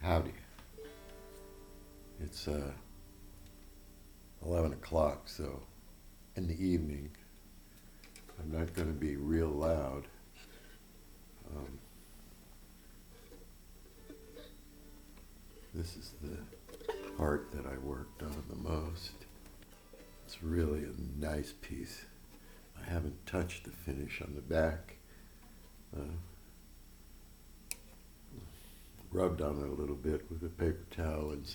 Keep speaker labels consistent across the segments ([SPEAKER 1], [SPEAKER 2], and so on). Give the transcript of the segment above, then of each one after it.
[SPEAKER 1] Howdy. It's 11 o'clock, so in the evening, I'm not going to be real loud. This is the part that I worked on the most. It's really a nice piece. I haven't touched the finish on the back. Rubbed on it a little bit with a paper towel and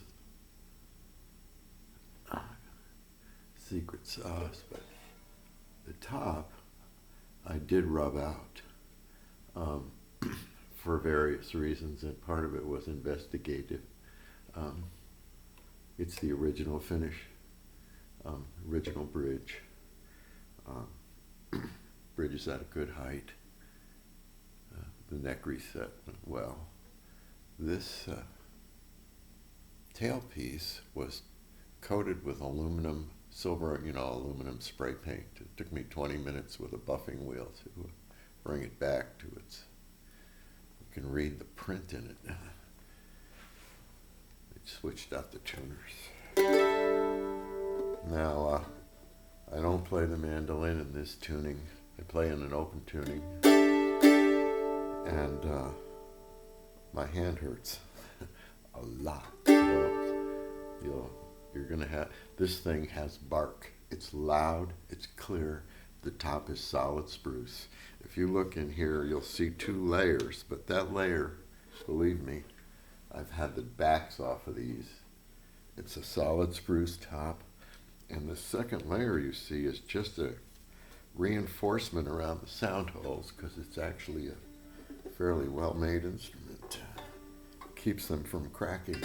[SPEAKER 1] secret sauce, but the top I did rub out for various reasons, and part of it was investigative. It's the original finish, original bridge. Bridge is at a good height. The neck reset went well. This tailpiece was coated with aluminum, silver, aluminum spray paint. It took me 20 minutes with a buffing wheel to bring it back to its, you can read the print in it. They switched out the tuners. Now, I don't play the mandolin in this tuning. I play in an open tuning. And my hand hurts a lot. So you're gonna have, this thing has bark. It's loud, it's clear, the top is solid spruce. If you look in here, you'll see two layers, but that layer, believe me, I've had the backs off of these. It's a solid spruce top, and the second layer you see is just a reinforcement around the sound holes, because it's actually a fairly well-made instrument. Keeps them from cracking.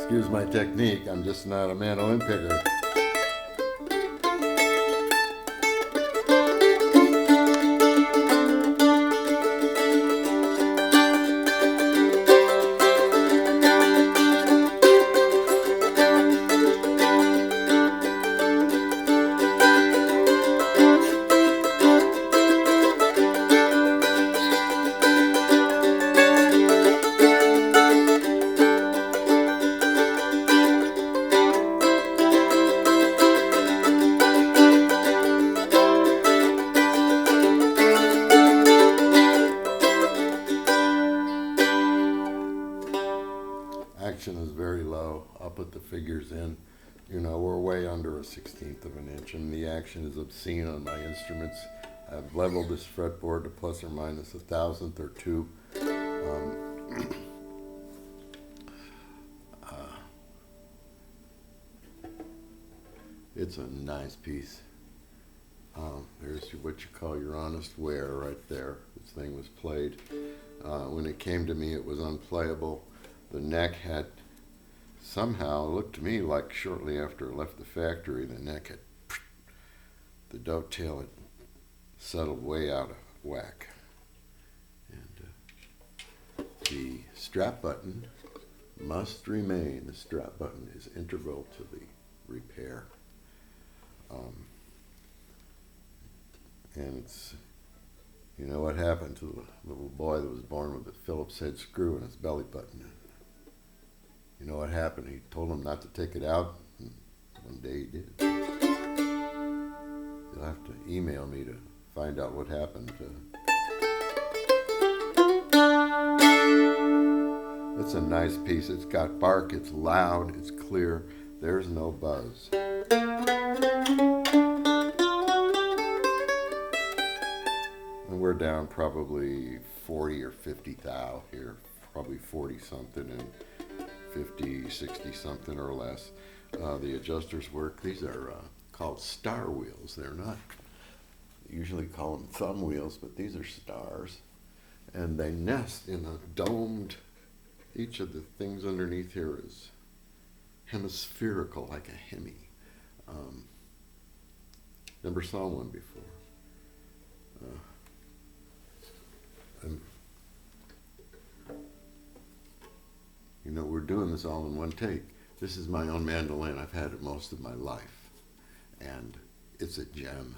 [SPEAKER 1] Excuse my technique, I'm just not a mandolin picker. Action is very low. I'll put the figures in. We're way under a 1/16 of an inch, and the action is obscene on my instruments. I've leveled this fretboard to plus or minus 1,000th or 2. It's a nice piece. There's what you call your honest wear right there. This thing was played. When it came to me, it was unplayable. The neck had somehow, looked to me like shortly after it left the factory, the neck had, the dovetail had settled way out of whack. And the strap button must remain. The strap button is integral to the repair. And it's, what happened to the little boy that was born with a Phillips head screw in his belly button. You know what happened? He told him not to take it out, and one day he did. You'll have to email me to find out what happened. It's a nice piece. It's got bark, it's loud, it's clear. There's no buzz. And we're down probably 40 or 50 thou here, probably 40 something and 50, 60 something or less. The adjusters work. These are called star wheels. They're not, usually call them thumb wheels, but these are stars. And they nest in a domed, each of the things underneath here is hemispherical, like a hemi. Never saw one before. And, you know, we're doing this all in one take. This is my own mandolin. I've had it most of my life, and it's a gem.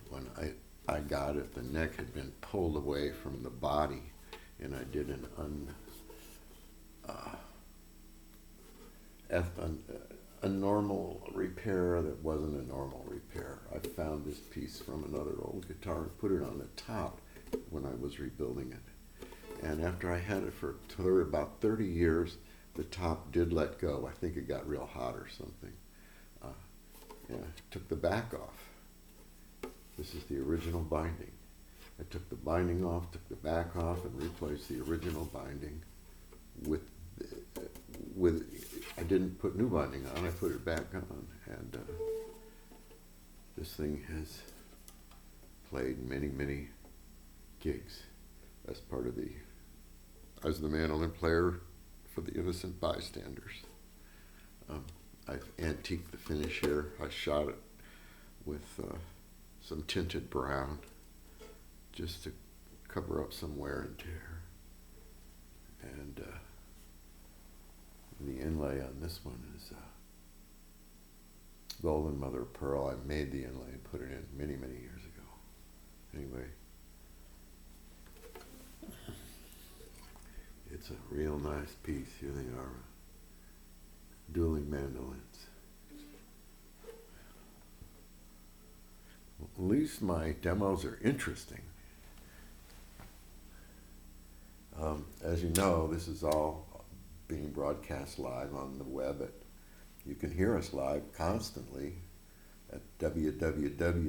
[SPEAKER 1] When I got it, the neck had been pulled away from the body, and I did a normal repair that wasn't a normal repair. I found this piece from another old guitar and put it on the top when I was rebuilding it. And after I had it for about 30 years, the top did let go. I think it got real hot or something. Yeah, I took the back off. This is the original binding. I took the binding off, took the back off, and replaced the original binding with I didn't put new binding on, I put it back on. And this thing has played many, many gigs as part of as the mandolin player for the innocent bystanders. I've antiqued the finish here. I shot it with some tinted brown just to cover up some wear and tear. And the inlay on this one is golden mother of pearl. I made the inlay and put it in many, many years ago. Anyway, it's a real nice piece. Here they are, dueling mandolins. At least my demos are interesting. As you know, this is all being broadcast live on the web. You can hear us live constantly at www.www.